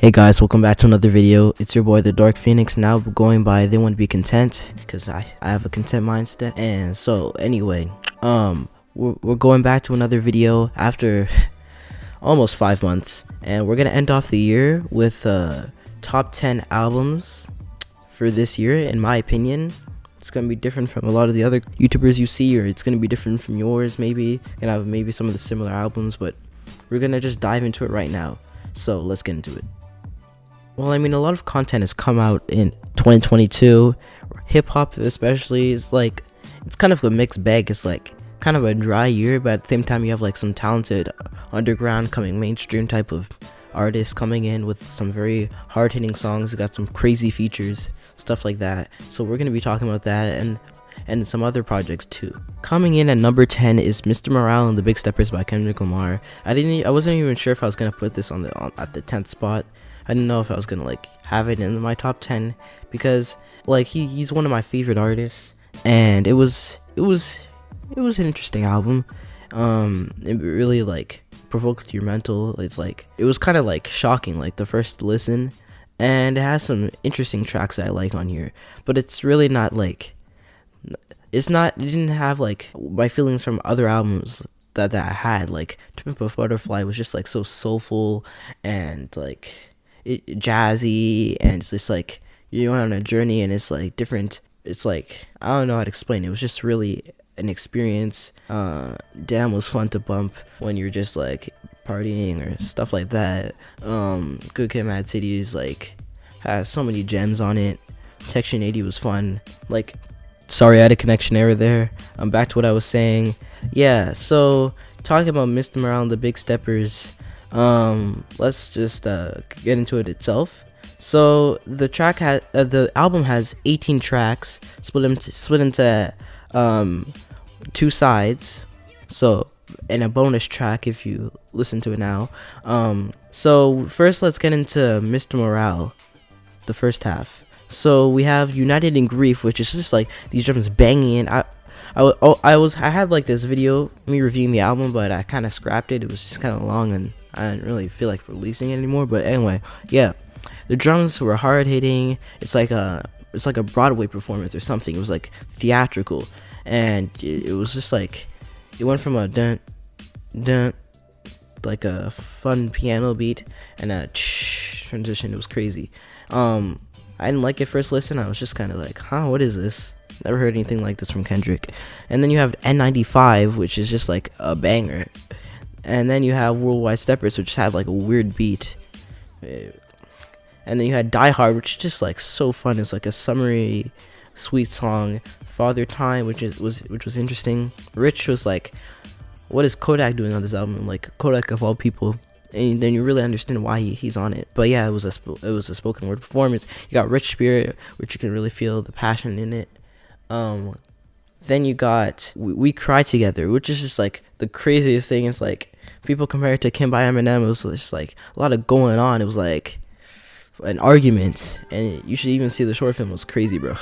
Hey guys, welcome back to another video. It's your boy the Dark Phoenix, now going by They Want to Be Content because I have a content mindset. And so anyway, we're going back to another video after almost 5 months, and we're gonna end off the year with top 10 albums for this year. In my opinion, it's gonna be different from a lot of the other YouTubers you see, or it's gonna be different from yours. Maybe gonna have maybe some of the similar albums, but we're gonna just dive into it right now. So let's get into it. Well, I mean, a lot of content has come out in 2022. Hip hop, especially, is like, it's kind of a mixed bag. It's like kind of a dry year, but at the same time, you have like some talented underground coming mainstream type of artists coming in with some very hard hitting songs. You got some crazy features, stuff like that. So we're gonna be talking about that and some other projects too. Coming in at number 10 is Mr. Morale and the Big Steppers by Kendrick Lamar. I wasn't even sure if I was gonna put this at the 10th spot. I didn't know if I was gonna like have it in my top 10 because like he's one of my favorite artists, and it was an interesting album. It really like provoked your mental. It's like it was kind of like shocking like the first listen, and it has some interesting tracks that I like on here, but it's really not like it didn't have like my feelings from other albums that I had. Like To Pimp a Butterfly was just like so soulful and like jazzy, and it's just like you're on a journey, and it's like different. It's like I don't know how to explain it. It was just really an experience. Damn was fun to bump when you're just like partying or stuff like that. Good Kid, Mad City is like has so many gems on it. Section 80 was fun. Like, sorry, I had a connection error there. Back to what I was saying. Yeah, so talking about Mr. Morale and the Big Steppers, let's just get into it itself. So the album has 18 tracks split into 2 sides, so, and a bonus track if you listen to it now. So first let's get into Mr. Morale, the first half. So we have United in Grief, which is just like these drums banging in. I had like this video me reviewing the album, but I kind of scrapped it. It was just kind of long and I didn't really feel like releasing it anymore. But anyway, yeah, the drums were hard hitting. It's like a Broadway performance or something. It was like theatrical, and it was just like it went from a dun dun, like a fun piano beat, and a transition. It was crazy. I didn't like it first listen. I was just kind of like, huh, what is this? Never heard anything like this from Kendrick. And then you have N95, which is just like a banger. And then you have Worldwide Steppers, which had like a weird beat. And then you had Die Hard, which is just like so fun. It's like a summery, sweet song. Father Time, which was interesting. Rich was like, what is Kodak doing on this album? Like Kodak of all people. And then you really understand why he's on it. But yeah, it was a spoken word performance. You got Rich Spirit, which you can really feel the passion in it. Then you got We Cry Together, which is just like the craziest thing. It's like people compare it to Kim by Eminem. It was just like a lot of going on. It was like an argument, and you should even see the short film. It was crazy, bro.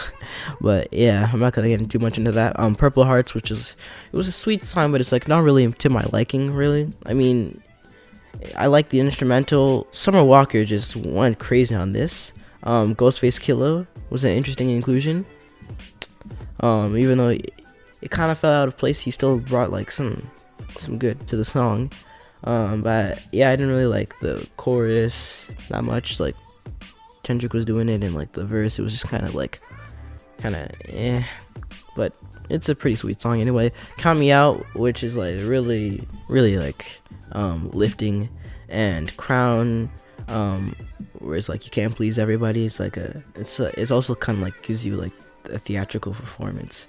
But yeah, I'm not gonna get too much into that. Purple Hearts, it was a sweet song, but it's like not really to my liking, really. I mean, I like the instrumental. Summer Walker just went crazy on this. Ghostface Killah was an interesting inclusion. Even though it kind of fell out of place, he still brought like some good to the song. But yeah, I didn't really like the chorus that much. Like Kendrick was doing it, and like the verse, it was just kind of eh. But it's a pretty sweet song anyway. Count Me Out, which is like really like lifting, and Crown, where it's like you can't please everybody. It's like it's also kind of like gives you like a theatrical performance.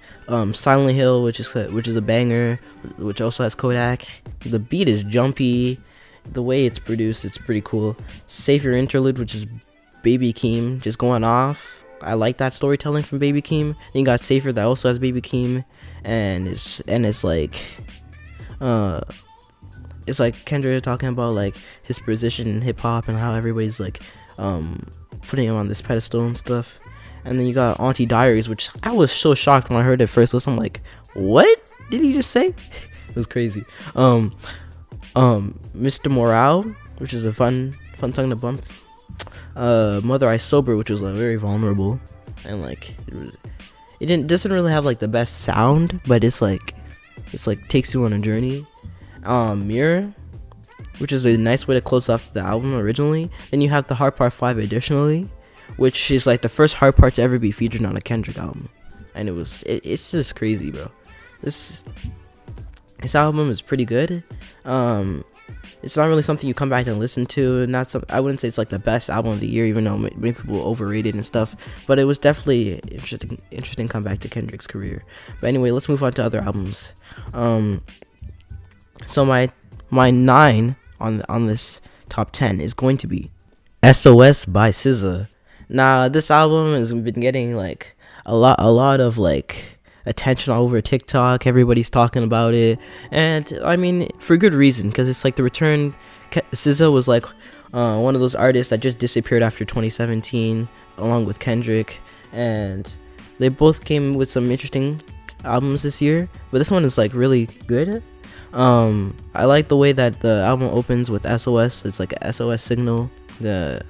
Silent Hill, which is a banger, which also has Kodak. The beat is jumpy, the way it's produced, it's pretty cool. Savior Interlude, which is Baby Keem just going off. I like that storytelling from Baby Keem. Then you got Safer, that also has Baby Keem, and it's like Kendrick talking about like his position in hip hop and how everybody's like putting him on this pedestal and stuff. And then you got Auntie Diaries, which I was so shocked when I heard it first listen. I'm like, what did he just say? It was crazy. Mr. Morale, which is a fun song to bump. Mother I Sober, which was like very vulnerable, and like it doesn't really have like the best sound, but it's like takes you on a journey. Mirror, which is a nice way to close off the album originally. Then you have the Hard Part 5 additionally, which is like the first hard part to ever be featured on a Kendrick album, and it's just crazy, bro. This album is pretty good. It's not really something you come back and listen to. I wouldn't say it's like the best album of the year, even though many people overrate it and stuff. But it was definitely interesting comeback to Kendrick's career. But anyway, let's move on to other albums. So my 9 on this top 10 is going to be SOS by SZA. Now this album has been getting like a lot of like attention all over TikTok. Everybody's talking about it, and I mean for good reason, because it's like the return. SZA was like one of those artists that just disappeared after 2017 along with Kendrick, and they both came with some interesting albums this year, but this one is like really good. I like the way that the album opens with SOS. It's like a SOS signal,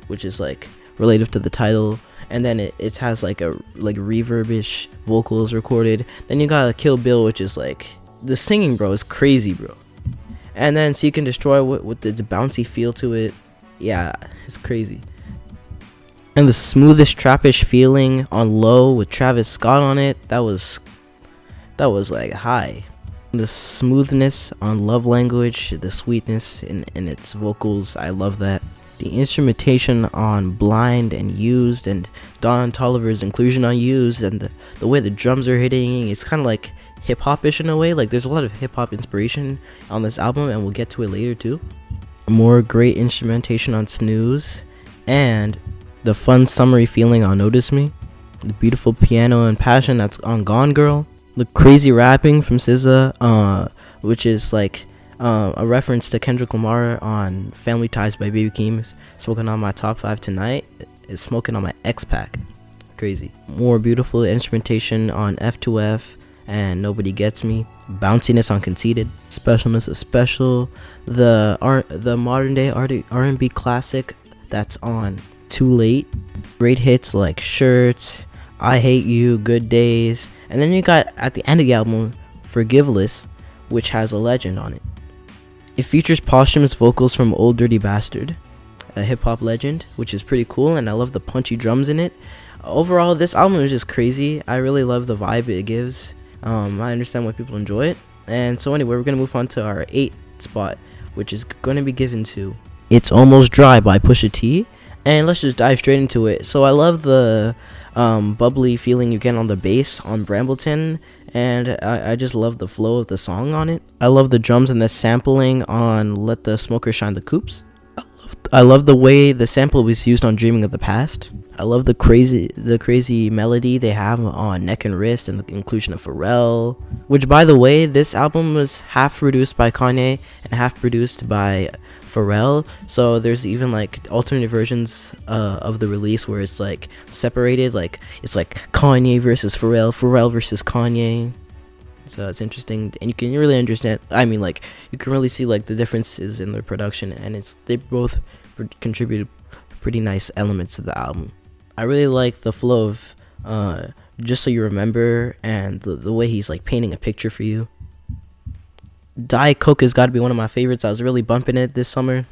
which is like relative to the title, and then it has like a reverb-ish vocals recorded. Then you got a Kill Bill, which is like the singing, bro, is crazy, bro. And then Seek and Destroy with its bouncy feel to it. Yeah, it's crazy. And the smoothest trappish feeling on Low with Travis Scott on it, that was like high. The smoothness on Love Language, the sweetness in its vocals, I love that. The instrumentation on Blind and Used, and Don Toliver's inclusion on Used, and the way the drums are hitting, it's kind of like hip-hop-ish in a way. Like there's a lot of hip-hop inspiration on this album, and we'll get to it later too. More great instrumentation on Snooze, and the fun summery feeling on Notice Me. The beautiful piano and passion that's on Gone Girl. The crazy rapping from SZA, which is like a reference to Kendrick Lamar on Family Ties by Baby Keem. Smoking on my top 5 tonight is smoking on my X-Pac. Crazy. More beautiful instrumentation on F2F and Nobody Gets Me. Bounciness on Conceited. Specialness is Special. The modern day R&B classic that's on Too Late. Great hits like Shirts, I Hate You, Good Days. And then you got at the end of the album Forgiveless, which has a legend on it. It features posthumous vocals from Old Dirty Bastard, a hip-hop legend, which is pretty cool, and I love the punchy drums in it. Overall, this album is just crazy. I really love the vibe it gives. I understand why people enjoy it. And so anyway, we're going to move on to our 8th spot, which is going to be given to It's Almost Dry by Pusha T. And let's just dive straight into it. So I love the bubbly feeling you get on the bass on Brambleton, and I just love the flow of the song on it. I love the drums and the sampling on Let the Smoker Shine the Coops. I love the way the sample was used on Dreaming of the Past. I love the crazy melody they have on Neck and Wrist, and the inclusion of Pharrell, which, by the way, this album was half produced by Kanye and half produced by Pharrell. So there's even like alternate versions of the release where it's like separated, like it's like Kanye versus Pharrell versus Kanye. So it's interesting, and you can really understand, I mean, like you can really see like the differences in their production, and they both contributed pretty nice elements to the album. I really like the flow of Just So You Remember, and the way he's like painting a picture for you. Diet Coke has got to be one of my favorites. I was really bumping it this summer.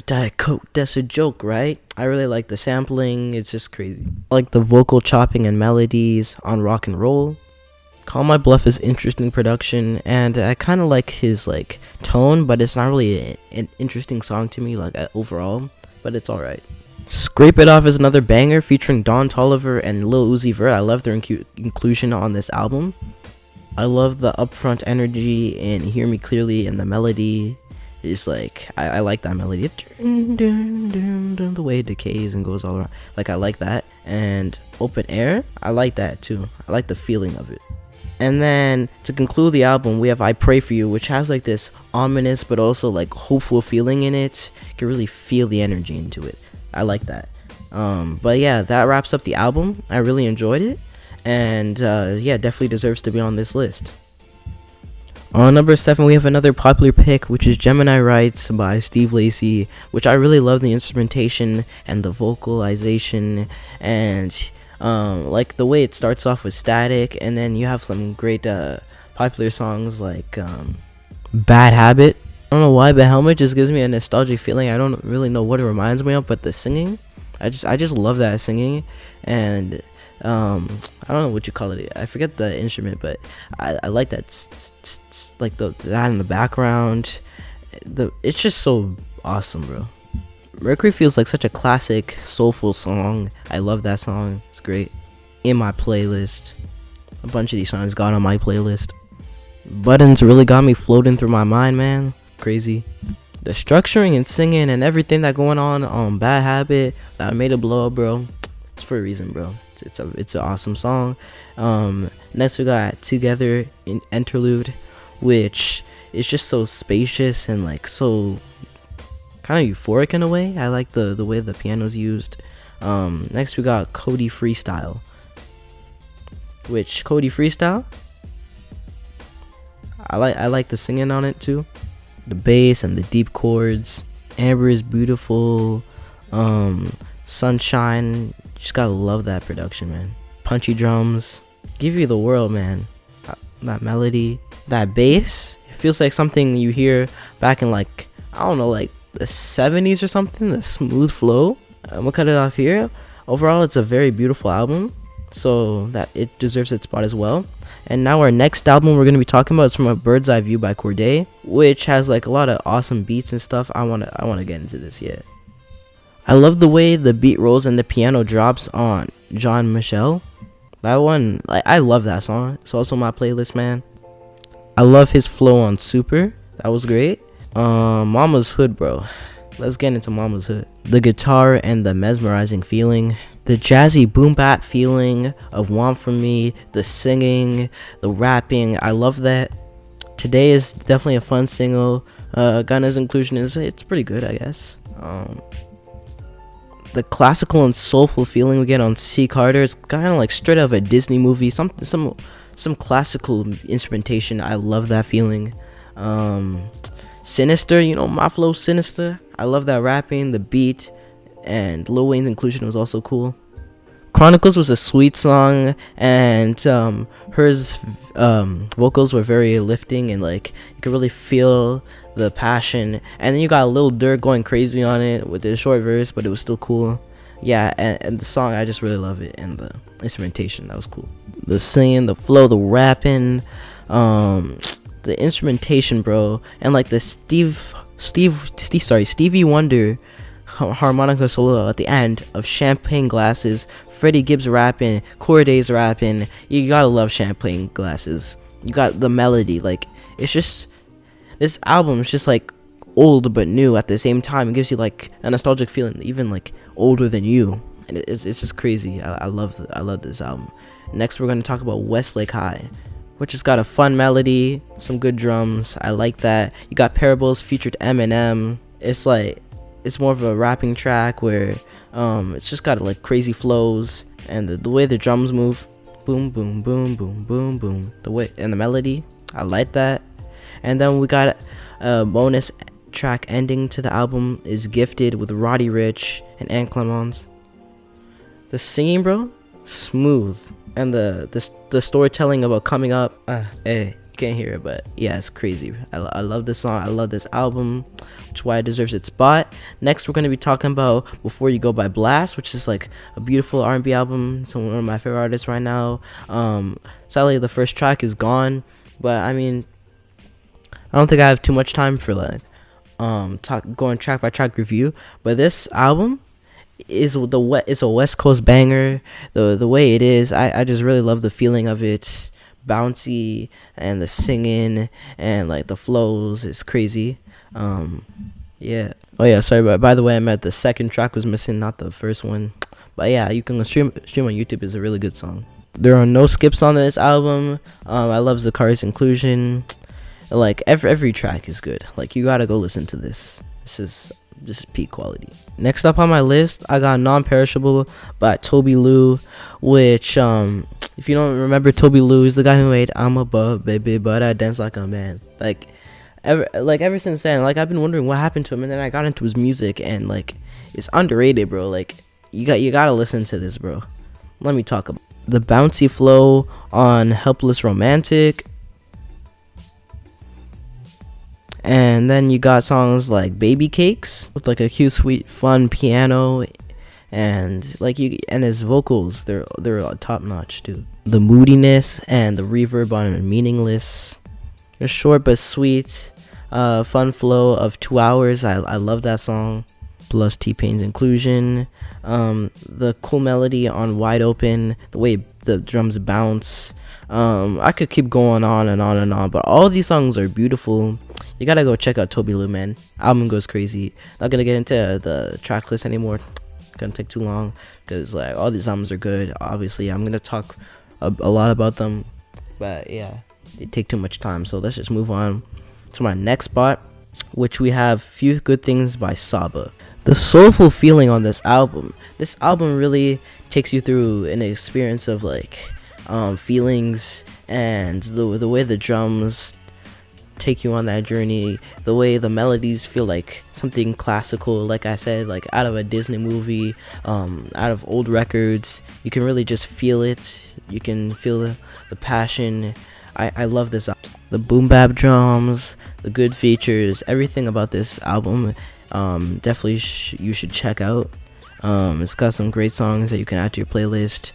Diet Coke, that's a joke, right? I really like the sampling. It's just crazy. I like the vocal chopping and melodies on Rock and Roll. Call My Bluff is interesting production, and I kind of like his like tone, but it's not really an interesting song to me like overall, but it's alright. Scrape It Off is another banger featuring Don Toliver and Lil Uzi Vert. I love their inclusion on this album. I love the upfront energy and Hear Me Clearly, and the melody is like, I like that melody. The way it decays and goes all around. Like, I like that. And Open Air, I like that too. I like the feeling of it. And then to conclude the album, we have I Pray For You, which has like this ominous but also like hopeful feeling in it. You can really feel the energy into it. I like that. But yeah, that wraps up the album. I really enjoyed it. And yeah, definitely deserves to be on this list. On number 7, we have another popular pick, which is Gemini Rights by Steve Lacy, which I really love the instrumentation and the vocalization, and like the way it starts off with static, and then you have some great popular songs like Bad Habit. I don't know why, but Helmet just gives me a nostalgic feeling. I don't really know what it reminds me of, but the singing, I just love that singing. And I don't know what you call it, I forget the instrument, but I like that like that in the background. It's just so awesome, bro. Mercury feels like such a classic soulful song. I love that song. It's great. In my playlist, a bunch of these songs got on my playlist. Buttons really got me floating through my mind, man. Crazy. The structuring and singing and everything that going on Bad Habit that made it blow up, bro. It's for a reason, bro. It's an awesome song. Next we got Together in Interlude, which is just so spacious and like so kind of euphoric in a way. I like the way the piano's used. Next we got Cody Freestyle, which Cody Freestyle, I like the singing on it too, the bass and the deep chords. Amber is Beautiful, Sunshine, just gotta love that production, man. Punchy drums, Give You the World, man. That melody, that bass, it feels like something you hear back in like, I don't know, like the 70s or something. The smooth flow. I'm gonna cut it off here. Overall, it's a very beautiful album, so that it deserves its spot as well. And now our next album we're gonna be talking about is from A Bird's Eye View by Cordae, which has like a lot of awesome beats and stuff. I wanna get into this yet. I love the way the beat rolls and the piano drops on Jean Michel. That one, like, I love that song. It's also on my playlist, man. I love his flow on Super. That was great. Mama's Hood, bro. Let's get into Mama's Hood. The guitar and the mesmerizing feeling, the jazzy boom bap feeling of Want From Me, the singing, the rapping. I love that. Today is definitely a fun single. Gunna's inclusion it's pretty good, I guess. The classical and soulful feeling we get on C. Carter is kind of like straight out of a Disney movie. Some classical instrumentation. I love that feeling. Sinister, you know, my flow Sinister. I love that rapping, the beat, and Lil Wayne's inclusion was also cool. Chronicles was a sweet song, and hers vocals were very lifting, and like you could really feel the passion. And then you got Lil Durk going crazy on it with the short verse, but it was still cool. Yeah, and the song, I just really love it, and the instrumentation, that was cool. The singing, the flow, the rapping, the instrumentation, bro, and like the Stevie Wonder harmonica solo at the end of Champagne Glasses, Freddie Gibbs rapping, Cordae's rapping. You gotta love Champagne Glasses. You got the melody, like it's just, this album is just like old but new at the same time. It gives you like a nostalgic feeling, even like older than you, and it's just crazy. I love this album. Next we're going to talk about Westlake High, which has got a fun melody, some good drums. I like that. You got Parables featured Eminem. It's like, it's more of a rapping track where it's just got like crazy flows, and the way the drums move, boom boom boom boom boom boom, the way and the melody, I like that. And then we got a bonus track ending to the album is Gifted with Roddy Ricch and Anne Clemons. The singing, bro, smooth, and the storytelling about coming up, hey, you can't hear it, but yeah, it's crazy. I love this song. I love this album, which is why it deserves its spot. Next we're going to be talking about Before You Go by Blast, which is like a beautiful R&B album. It's one of my favorite artists right now. Sadly the first track is gone, but I mean, I don't think I have too much time for like going track by track review, but this album is it's a West Coast banger. The way it is, I just really love the feeling of it, bouncy, and the singing and like the flows is crazy. Yeah. Oh yeah, sorry, but by the way, I meant the second track was missing, not the first one. But yeah, you can stream on YouTube. It's a really good song. There are no skips on this album. I love Zakari's inclusion. Like every track is good. Like you gotta go listen to this. This is this is peak quality. Next up on my list, I got Non-Perishable by Toby Lou, which if you don't remember, Toby Lou is the guy who made I'm a bub baby but I dance like a man. Ever since then, like, I've been wondering what happened to him, and then I got into his music, and like, it's underrated, bro. Like, you gotta listen to this, bro. Let me talk about the bouncy flow on Helpless Romantic. And then you got songs like Baby Cakes with like a cute, sweet, fun piano, and like and his vocals, they're top notch too. The moodiness and the reverb on Meaningless. A short but sweet, fun flow of 2 hours. I love that song. Plus T-Pain's inclusion, the cool melody on Wide Open, the way the drums bounce. I could keep going on and on and on, but all these songs are beautiful. You gotta go check out Toby Lou, man. Album goes crazy. Not gonna get into the track list anymore. It's gonna take too long, because like all these albums are good. Obviously, I'm gonna talk a lot about them, but yeah, they take too much time. So let's just move on to my next spot, which we have Few Good Things by Saba. The soulful feeling on this album really takes you through an experience of like feelings, and the way the drums take you on that journey, the way the melodies feel like something classical, like I said, like out of a Disney movie, out of old records. You can really just feel it. You can feel the passion. I love this album. The boom bap drums, the good features, everything about this album, definitely you should check out. It's got some great songs that you can add to your playlist.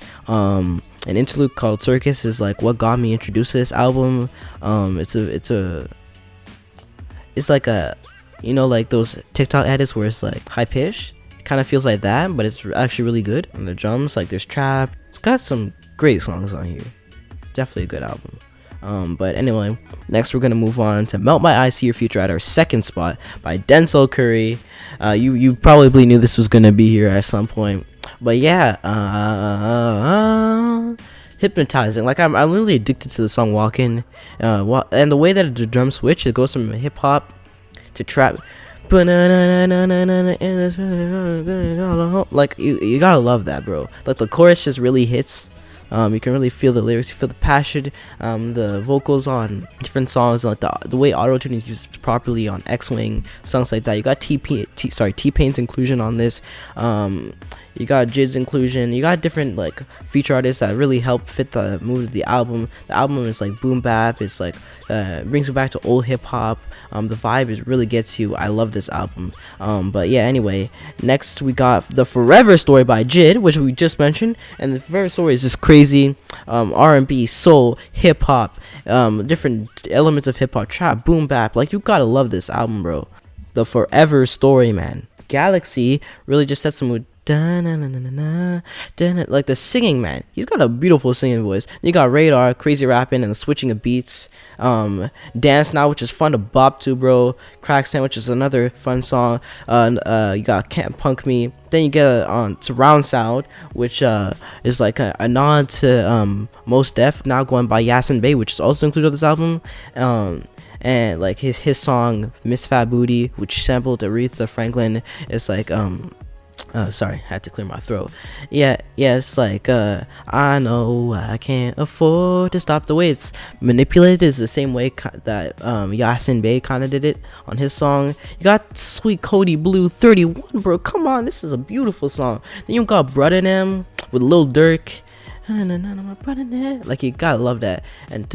An interlude called Circus is like what got me introduced to this album. It's like a, you know, like those TikTok edits where it's like high pitch. It kind of feels like that, but it's actually really good. And the drums, like there's trap. It's got some great songs on here. Definitely a good album. But anyway, next we're gonna move on to Melt My Eyes, See Your Future at our second spot by Denzel Curry. You probably knew this was gonna be here at some point, but yeah, hypnotizing. Like I'm really addicted to the song Walkin', and the way that the drum switch, it goes from hip hop to trap. Like you gotta love that, bro. Like the chorus just really hits. You can really feel the lyrics, you feel the passion, the vocals on different songs, like the way auto-tune is used properly on X-Wing, songs like that. You got T-Pain's inclusion on this. You got Jid's inclusion. You got different like feature artists that really help fit the mood of the album. The album is like boom bap. It's like brings you back to old hip hop. The vibe is really gets you. I love this album. But yeah, anyway, next we got The Forever Story by Jid, which we just mentioned. And The Forever Story is just crazy. R&B, soul, hip hop, different elements of hip hop, trap, boom bap. Like you gotta love this album, bro. The Forever Story, man. Galaxy really just sets the mood. Like the singing, man, he's got a beautiful singing voice. You got Radar, crazy rapping and the switching of beats. Dance Now, which is fun to bop to, bro. Crack Sandwich is another fun song. You got Can't Punk Me. Then you get on Surround Sound, which is like a nod to Mos Def, now going by Yasin Bey, which is also included on this album. And like his song Miss Fat Booty, which sampled Aretha Franklin, is like sorry, I had to clear my throat. Yeah, it's like I know I can't afford to stop. The way it's manipulated is the same way that Yasin Bey kind of did it on his song. You got Sweet Cody Blue 31, bro. Come on, this is a beautiful song. Then you got Brother Them with Lil Durk. Like you gotta love that. And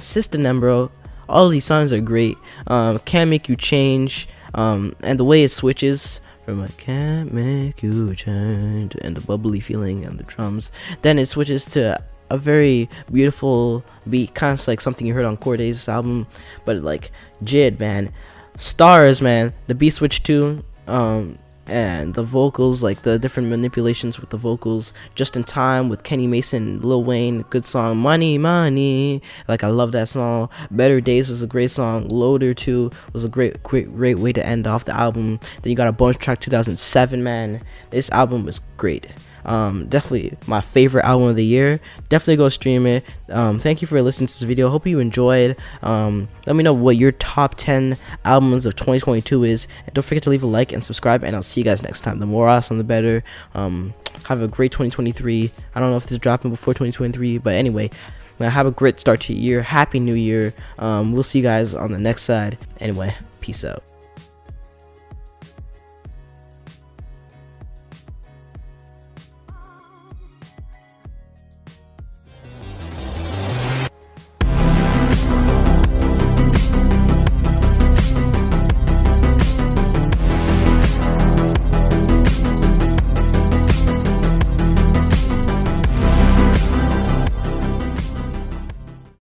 Sister Them, bro. All these songs are great. Can't Make You Change. And the way it switches from I can't make you change and the bubbly feeling and the drums, then it switches to a very beautiful beat, kind of like something you heard on Cordae's album, but like Jid, man. Stars, man. The beat switch too, and the vocals, like the different manipulations with the vocals. Just in Time with Kenny Mason, Lil Wayne, good song. Money, like I love that song. Better Days was a great song. Loader 2 was a great way to end off the album. Then you got a bonus track 2007, man. This album was great. Definitely my favorite album of the year. Definitely go stream it. Thank you for listening to this video. Hope you enjoyed. Let me know what your top 10 albums of 2022 is, and don't forget to leave a like and subscribe, and I'll see you guys next time. The more awesome the better. Have a great 2023. I don't know if this is dropping before 2023, but anyway, have a great start to your year. Happy New Year. We'll see you guys on the next side. Anyway, peace out.